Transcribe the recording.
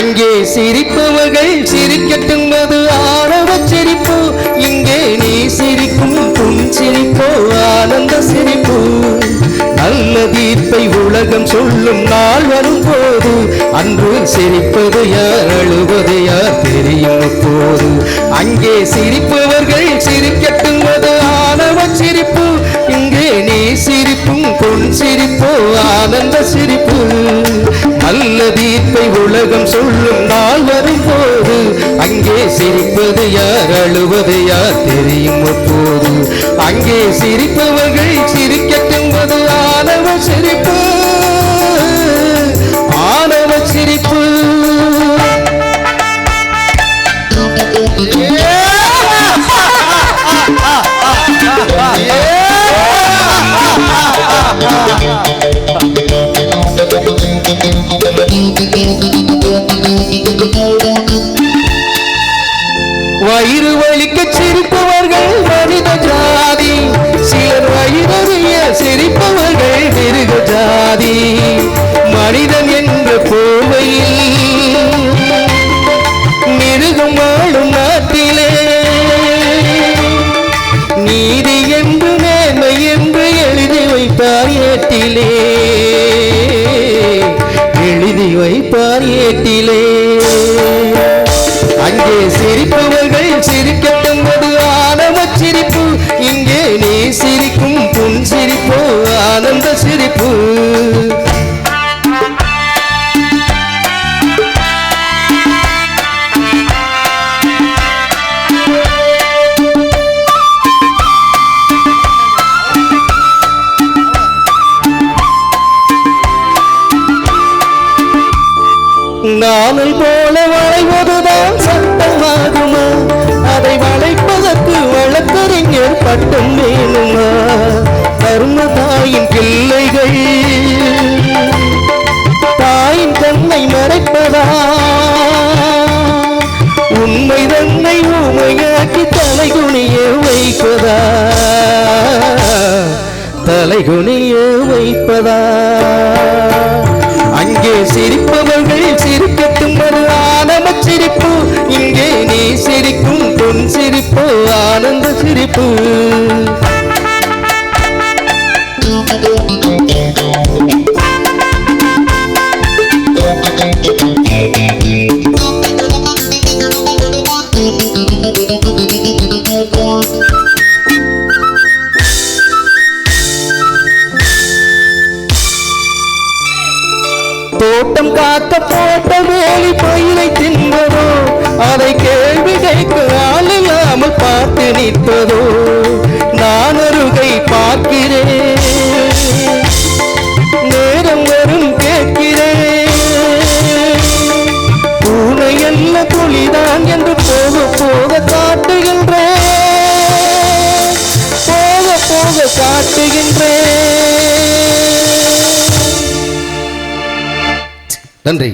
அங்கே சிரிப்பவர்கள் சிரிக்கட்டும், அது ஆணவ சிரிப்பு. இங்கே நீ சிரிக்கும் புன் சிரிப்போ ஆனந்த சிரிப்பு. நல்ல தீர்ப்பை உலகம் சொல்லும் நாள் வரும் போது அன்று சிரிப்பது யார் அழுவது யார் தெரியும் போது. அங்கே சிரிப்பவர்கள் சிரிக்கட்டும், அது ஆணவ சிரிப்பு. இங்கே நீ சிரிப்பும் பொன் சிரிப்போ ஆனந்த சிரிப்பு. நல்ல தீர்ப்பை உலகம் சொல்லும் நாள் வரும் போது அங்கே சிரிப்பது யார் அழுவது யார் தெரியும் போது. அங்கே சிரிப்பவர்கள் சிரிக்கட்டும், அது ஆணவ சிரிப்பு ஆணவ சிரிப்பு. வயிறு வலிக்க சிரிப்பவர்கள் மனித ஜாதி, சிலர் வயிறறிய சிரிப்பவர்கள் மிருக ஜாதி. மனிதன் என்ற போர்வையில் மிருகம் வாழும் நாட்டிலே நீதி என்று நேர்மை என்று எழுதி வைப்பார் ஏட்டிலே, எழுதி வைப்பார் ஏட்டிலே. அங்கே சிரிப்பவர்கள் சிரிக்கட்டும், அது ஆணவ சிரிப்பு. இங்கே நீ சிரிக்கும் புன் சிரிப்போ ஆனந்த சிரிப்பு. நானல் போல வளைவதுதான் சட்டமாகுமா? அதை வளைப்பதற்கு வழக்கறிஞர் பட்டம் வேணுமா? தர்ம தாயின் பிள்ளைகள் தாயின் தன்னை மறைப்பதா? உண்மை தன்னை ஊமையாக்கி தலைகுனிய வைப்பதா? தலைகுனிய வைப்பதா? அங்கே சிரிப்பவர்கள் சிரிக்கட்டும், அது ஆனந்த சிரிப்பு. இங்கே நீ சிரிக்கும் பொன் சிரிப்போ ஆனந்த சிரிப்பு. தோட்டம் காக்க போட்ட வேலி பயிரை தின்பதோ, அதை கேள்வி கேட்க ஆள் இல்லாமல் பார்த்து நிற்பதோ. நான் அருகை பார்க்கிறேன், நேரம் வரும் கேட்கிறேன். பூனை அல்ல புலிதான் என்று போக போக காட்டுகின்றேன், போக போக காட்டுகின்றேன். நன்றி.